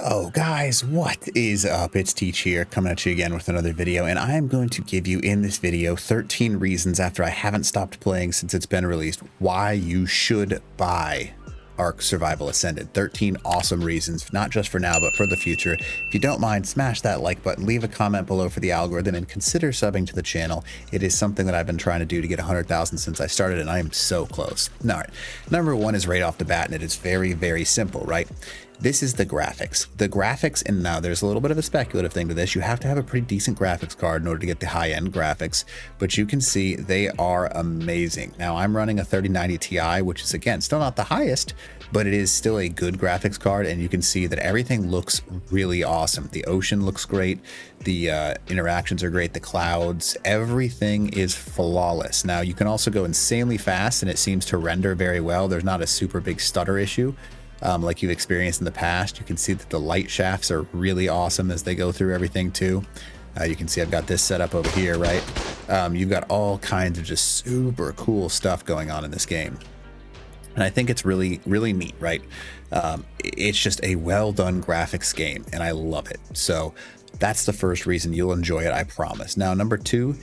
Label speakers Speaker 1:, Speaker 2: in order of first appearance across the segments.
Speaker 1: Yo guys, what is up? It's Teach here, coming at you again with another video, and I am going to give you in this video 13 reasons after I haven't stopped playing since it's been released why you should buy Ark Survival Ascended. 13 awesome reasons, not just for now, but for the future. If you don't mind, smash that like button, leave a comment below for the algorithm, and consider subbing to the channel. It is something that I've been trying to do to get 100,000 since I started, and I am so close. All right, number one is right off the bat, and it is very, very simple, right? This is the graphics. The graphics, and now there's a little bit of a speculative thing to this. You have to have a pretty decent graphics card in order to get the high-end graphics, but you can see they are amazing. Now, I'm running a 3090 Ti, which is, again, still not the highest, but it is still a good graphics card, and you can see that everything looks really awesome. The ocean looks great. The interactions are great. The clouds, everything is flawless. Now, you can also go insanely fast, and it seems to render very well. There's not a super big stutter issue. Like you've experienced in the past. You can see that the light shafts are really awesome as they go through everything too. You can see I've got this set up over here, right? You've got all kinds of just super cool stuff going on in this game. And I think it's really, really neat, right? It's just a well done graphics game, and I love it. So that's the first reason you'll enjoy it, I promise. Now, number two,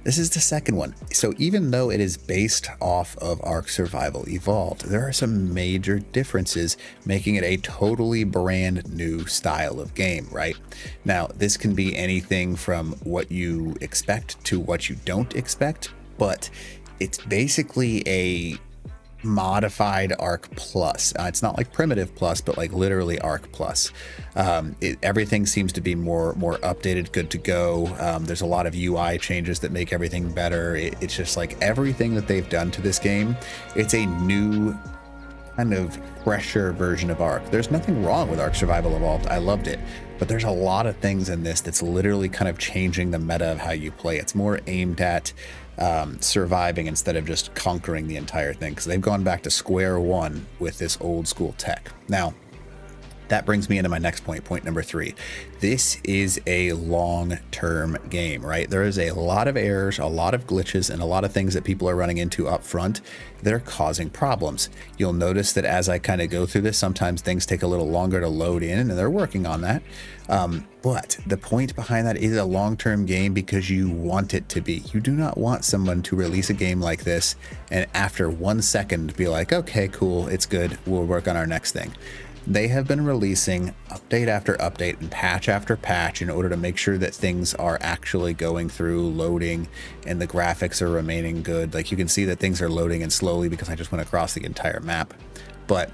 Speaker 1: this is the second one. So even though it is based off of Ark Survival Evolved, there are some major differences, making it a totally brand new style of game, right? Now, this can be anything from what you expect to what you don't expect, but it's basically a modified Ark Plus. It's not like Primitive Plus, but like literally Ark Plus. Everything seems to be more updated, good to go. There's a lot of UI changes that make everything better. It's just like everything that they've done to this game. It's a new kind of fresher version of Ark. There's nothing wrong with Ark Survival Evolved. I loved it, but there's a lot of things in this that's literally kind of changing the meta of how you play. It's more aimed at surviving instead of just conquering the entire thing, because they've gone back to square one with this old school tech. Now, that brings me into my next point number three. This is a long-term game, right? There is a lot of errors, a lot of glitches, and a lot of things that people are running into up front that are causing problems. You'll notice that as I kind of go through this, sometimes things take a little longer to load in, and they're working on that. But the point behind that is a long-term game because you want it to be. You do not want someone to release a game like this and after 1 second be like, okay, cool, it's good, we'll work on our next thing. They have been releasing update after update and patch after patch in order to make sure that things are actually going through, loading, and the graphics are remaining good. Like you can see that things are loading in slowly because I just went across the entire map. But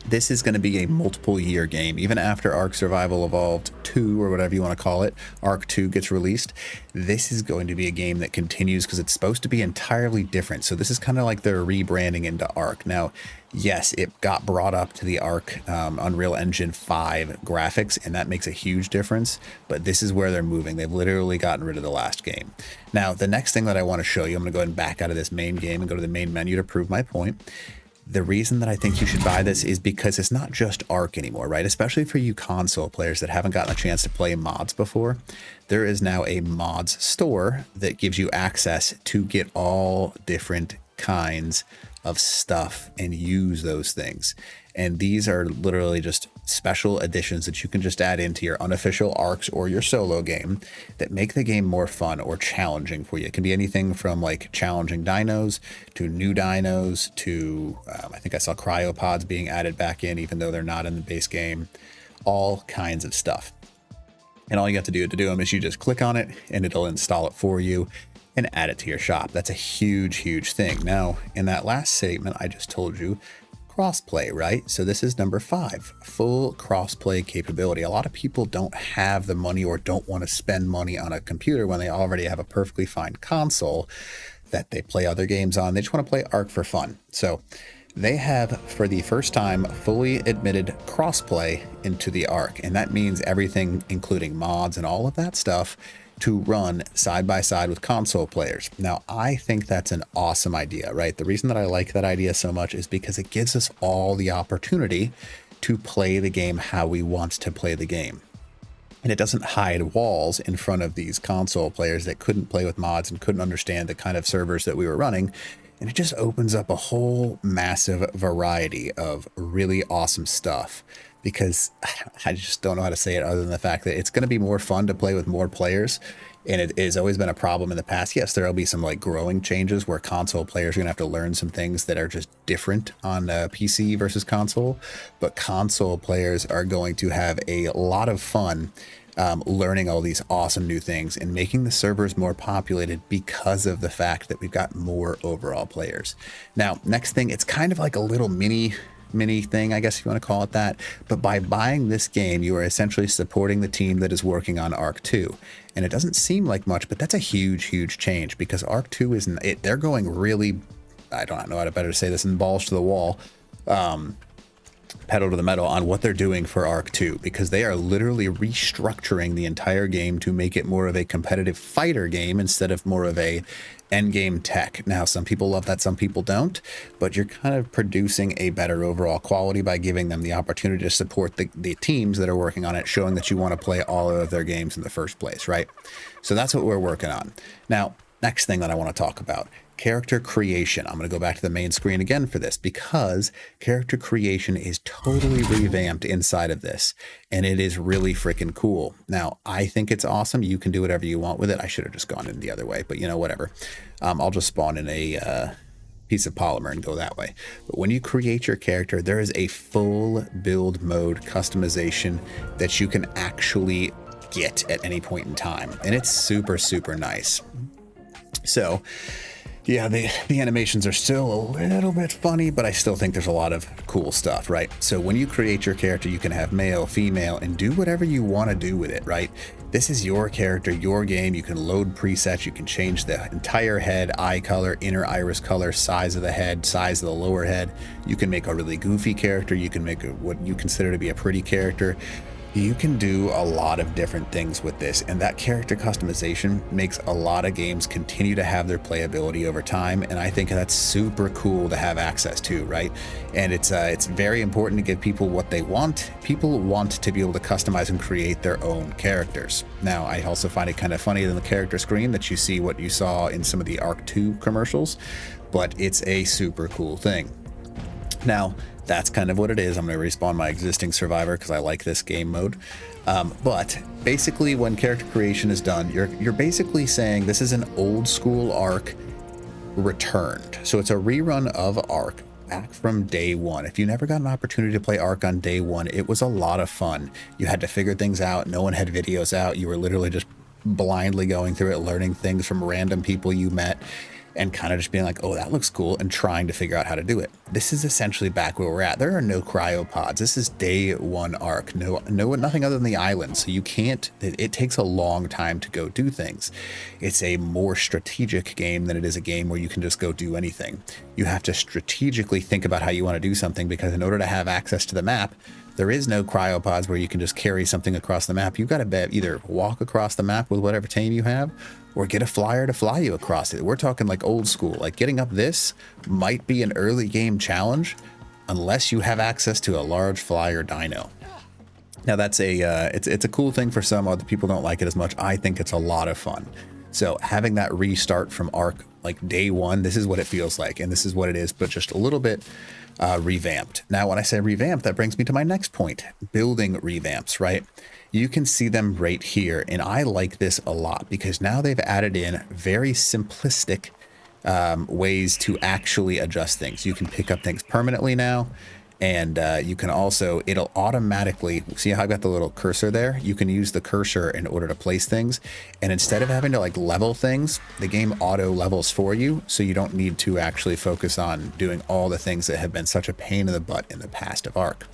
Speaker 1: this is going to be a multiple year game. Even after Ark Survival Evolved 2, or whatever you want to call it, Ark 2 gets released, this is going to be a game that continues because it's supposed to be entirely different. So this is kind of like they're rebranding into Ark. Now, yes, it got brought up to the Ark Unreal Engine 5 graphics, and that makes a huge difference, but this is where they're moving. They've literally gotten rid of the last game. Now, the next thing that I want to show you, I'm going to go ahead and back out of this main game and go to the main menu to prove my point. The reason that I think you should buy this is because it's not just Ark anymore, right? Especially for you console players that haven't gotten a chance to play mods before. There is now a mods store that gives you access to get all different kinds of stuff and use those things. And these are literally just special editions that you can just add into your unofficial Arks or your solo game that make the game more fun or challenging for you. It can be anything from like challenging dinos to new dinos to I think I saw cryopods being added back in, even though they're not in the base game. All kinds of stuff. And all you have to do them is you just click on it and it'll install it for you and add it to your shop. That's a huge, huge thing. Now, in that last statement I just told you, crossplay, right? So this is number 5, full crossplay capability. A lot of people don't have the money or don't want to spend money on a computer when they already have a perfectly fine console that they play other games on. They just want to play Ark for fun. So they have, for the first time, fully admitted crossplay into the Ark. And that means everything, including mods and all of that stuff, to run side by side with console players. Now, I think that's an awesome idea, right? The reason that I like that idea so much is because it gives us all the opportunity to play the game how we want to play the game. And it doesn't hide walls in front of these console players that couldn't play with mods and couldn't understand the kind of servers that we were running. And it just opens up a whole massive variety of really awesome stuff because I just don't know how to say it other than the fact that it's going to be more fun to play with more players. And it has always been a problem in the past. Yes, there'll be some like growing changes where console players are gonna have to learn some things that are just different on PC versus console, but console players are going to have a lot of fun learning all these awesome new things and making the servers more populated because of the fact that we've got more overall players. Now, next thing, it's kind of like a little mini thing, I guess if you want to call it that, but by buying this game, you are essentially supporting the team that is working on Ark 2. And it doesn't seem like much, but that's a huge change, because Ark 2 isn't it. They're going really, I don't know how to better say this, and balls to the wall, pedal to the metal on what they're doing for Ark 2, because they are literally restructuring the entire game to make it more of a competitive fighter game instead of more of a endgame tech. Now, some people love that, some people don't, but you're kind of producing a better overall quality by giving them the opportunity to support the teams that are working on it, showing that you want to play all of their games in the first place, right? So that's what we're working on. Now, next thing that I want to talk about, character creation. I'm going to go back to the main screen again for this, because character creation is totally revamped inside of this, and it is really freaking cool. Now, I think it's awesome. You can do whatever you want with it. I should have just gone in the other way, but you know, whatever. I'll just spawn in a piece of polymer and go that way. But when you create your character, there is a full build mode customization that you can actually get at any point in time, and it's super nice. So yeah, the animations are still a little bit funny, but I still think there's a lot of cool stuff, right? So when you create your character, you can have male, female, and do whatever you want to do with it, right? This is your character, your game. You can load presets. You can change the entire head, eye color, inner iris color, size of the head, size of the lower head. You can make a really goofy character. You can make what you consider to be a pretty character. You can do a lot of different things with this, and that character customization makes a lot of games continue to have their playability over time, and I think that's super cool to have access to, right? And it's very important to give people what they want. People want to be able to customize and create their own characters. Now, I also find it kind of funny in the character screen that you see what you saw in some of the Ark 2 commercials, but it's a super cool thing. Now, that's kind of what it is. I'm going to respawn my existing survivor because I like this game mode. But basically, when character creation is done, you're basically saying this is an old school Ark returned. So it's a rerun of Ark back from day one. If you never got an opportunity to play Ark on day one, it was a lot of fun. You had to figure things out. No one had videos out. You were literally just blindly going through it, learning things from random people you met, and kind of just being like, oh, that looks cool, and trying to figure out how to do it. This is essentially back where we're at. There are no cryopods. This is day one Ark. Nothing other than the island. So you can't, it takes a long time to go do things. It's a more strategic game than it is a game where you can just go do anything. You have to strategically think about how you want to do something, because in order to have access to the map, there is no cryopods where you can just carry something across the map. You've got to either walk across the map with whatever team you have, or get a flyer to fly you across it. We're talking like old school. Like getting up this might be an early game challenge unless you have access to a large flyer dino. Now that's it's a cool thing for some. Other people don't like it as much. I think it's a lot of fun. So having that restart from Ark like day one, this is what it feels like, and this is what it is, but just a little bit revamped. Now, when I say revamped, that brings me to my next point, building revamps, right? You can see them right here, and I like this a lot because now they've added in very simplistic ways to actually adjust things. You can pick up things permanently now, and you can also, it'll automatically, see how I've got the little cursor there? You can use the cursor in order to place things, and instead of having to like level things, the game auto levels for you, so you don't need to actually focus on doing all the things that have been such a pain in the butt in the past of Ark.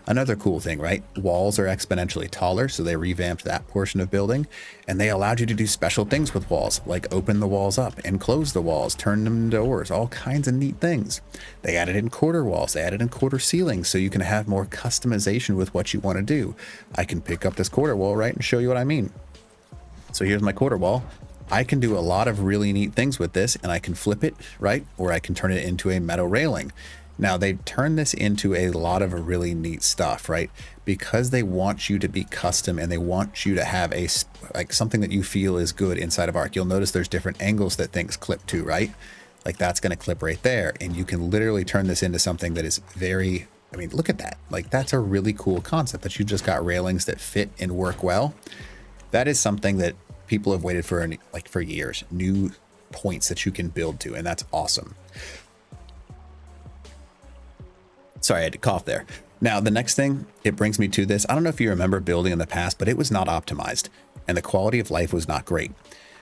Speaker 1: Another cool thing, right? Walls are exponentially taller, so they revamped that portion of building, and they allowed you to do special things with walls, like open the walls up and close the walls, turn them into doors, all kinds of neat things. They added in quarter walls, they added in quarter ceilings, so you can have more customization with what you want to do. I can pick up this quarter wall, right, and show you what I mean. So here's my quarter wall. I can do a lot of really neat things with this, and I can flip it, right, or I can turn it into a metal railing. Now, they've turned this into a lot of really neat stuff, right? Because they want you to be custom, and they want you to have a like something that you feel is good inside of Ark. You'll notice there's different angles that things clip to, right? Like that's going to clip right there, and you can literally turn this into something that is very I mean, look at that. Like, that's a really cool concept that you just got railings that fit and work well. That is something that people have waited for, like, for years. New points that you can build to, and that's awesome. Sorry, I had to cough there. Now, the next thing, it brings me to this. I don't know if you remember building in the past, but it was not optimized, and the quality of life was not great.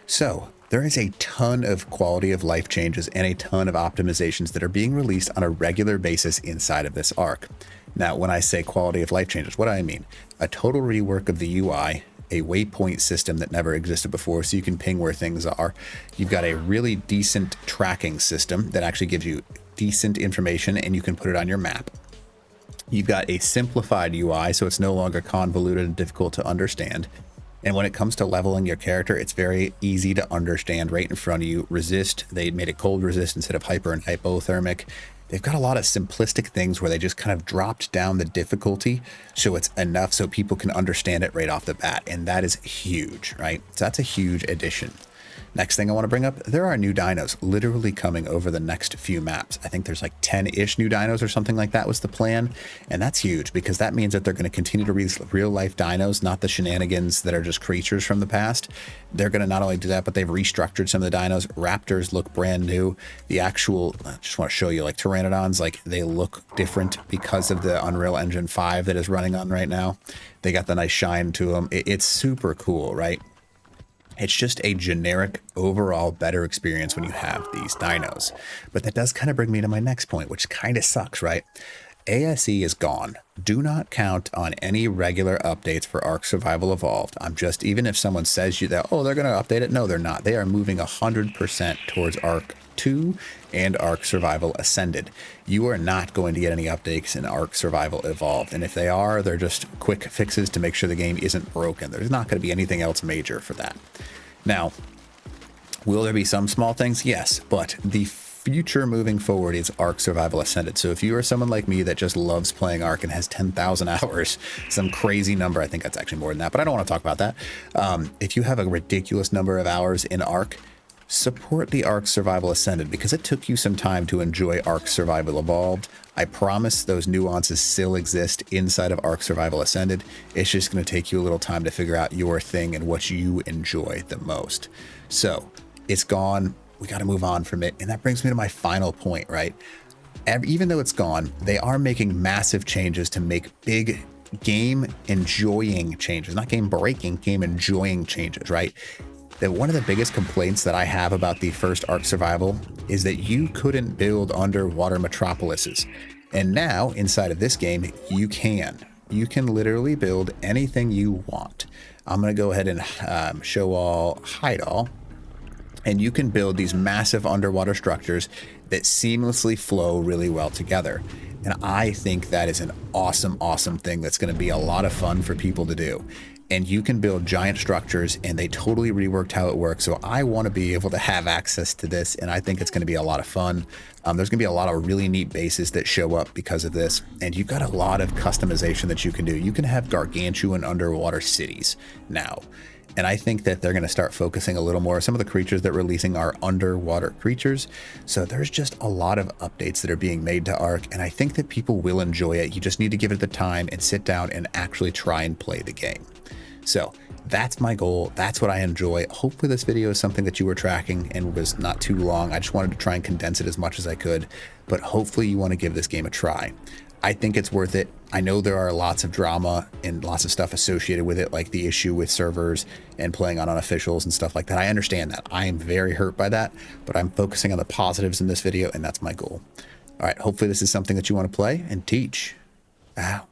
Speaker 1: So there is a ton of quality of life changes and a ton of optimizations that are being released on a regular basis inside of this Ark. Now, when I say quality of life changes, what do I mean? A total rework of the UI, a waypoint system that never existed before, so you can ping where things are. You've got a really decent tracking system that actually gives you decent information, and you can put it on your map. You've got a simplified UI, so it's no longer convoluted and difficult to understand. And when it comes to leveling your character, it's very easy to understand right in front of you. Resist, they made it cold resist instead of hyper and hypothermic. They've got a lot of simplistic things where they just kind of dropped down the difficulty so it's enough so people can understand it right off the bat. And that is huge, right? So that's a huge addition. Next thing I want to bring up, there are new dinos literally coming over the next few maps. I think there's like 10-ish new dinos or something like that was the plan. And that's huge because that means that they're going to continue to release real life dinos, not the shenanigans that are just creatures from the past. They're going to not only do that, but they've restructured some of the dinos. Raptors look brand new. The actual, I just want to show you, like pteranodons, like they look different because of the Unreal Engine 5 that is running on right now. They got the nice shine to them. It's super cool, right? It's just a generic, overall better experience when you have these dinos. But that does kind of bring me to my next point, which kind of sucks, right? ASE is gone. Do not count on any regular updates for Ark Survival Evolved. Even if someone says you that, oh, they're going to update it. No, they're not. They are moving 100% towards Ark 2 and Ark Survival Ascended. You are not going to get any updates in Ark Survival Evolved. And if they are, they're just quick fixes to make sure the game isn't broken. There's not going to be anything else major for that. Now, will there be some small things? Yes, but the future moving forward is Ark Survival Ascended. So if you are someone like me that just loves playing Ark and has 10,000 hours, some crazy number, I think that's actually more than that, but I don't want to talk about that. If you have a ridiculous number of hours in Ark, support the Ark Survival Ascended because it took you some time to enjoy Ark Survival Evolved. I promise those nuances still exist inside of Ark Survival Ascended. It's just going to take you a little time to figure out your thing and what you enjoy the most. So it's gone. We got to move on from it. And that brings me to my final point, right? Even though it's gone, they are making massive changes to make big game enjoying changes, not game breaking, game enjoying changes, right? That one of the biggest complaints that I have about the first Ark Survival is that you couldn't build underwater metropolises. And now inside of this game, you can. You can literally build anything you want. I'm going to go ahead and show all, hide all. And you can build these massive underwater structures that seamlessly flow really well together. And I think that is an awesome, awesome thing that's going to be a lot of fun for people to do. And you can build giant structures, and they totally reworked how it works. So I want to be able to have access to this, and I think it's going to be a lot of fun. There's going to be a lot of really neat bases that show up because of this, and you've got a lot of customization that you can do. You can have gargantuan underwater cities now, and I think that they're going to start focusing a little more. Some of the creatures that we're releasing are underwater creatures, so there's just a lot of updates that are being made to Ark, and I think that people will enjoy it. You just need to give it the time and sit down and actually try and play the game. So that's my goal. That's what I enjoy. Hopefully this video is something that you were tracking and was not too long. I just wanted to try and condense it as much as I could, but hopefully you want to give this game a try. I think it's worth it. I know there are lots of drama and lots of stuff associated with it, like the issue with servers and playing on unofficials and stuff like that. I understand that. I am very hurt by that, but I'm focusing on the positives in this video, and that's my goal. All right, hopefully this is something that you want to play and teach. Out.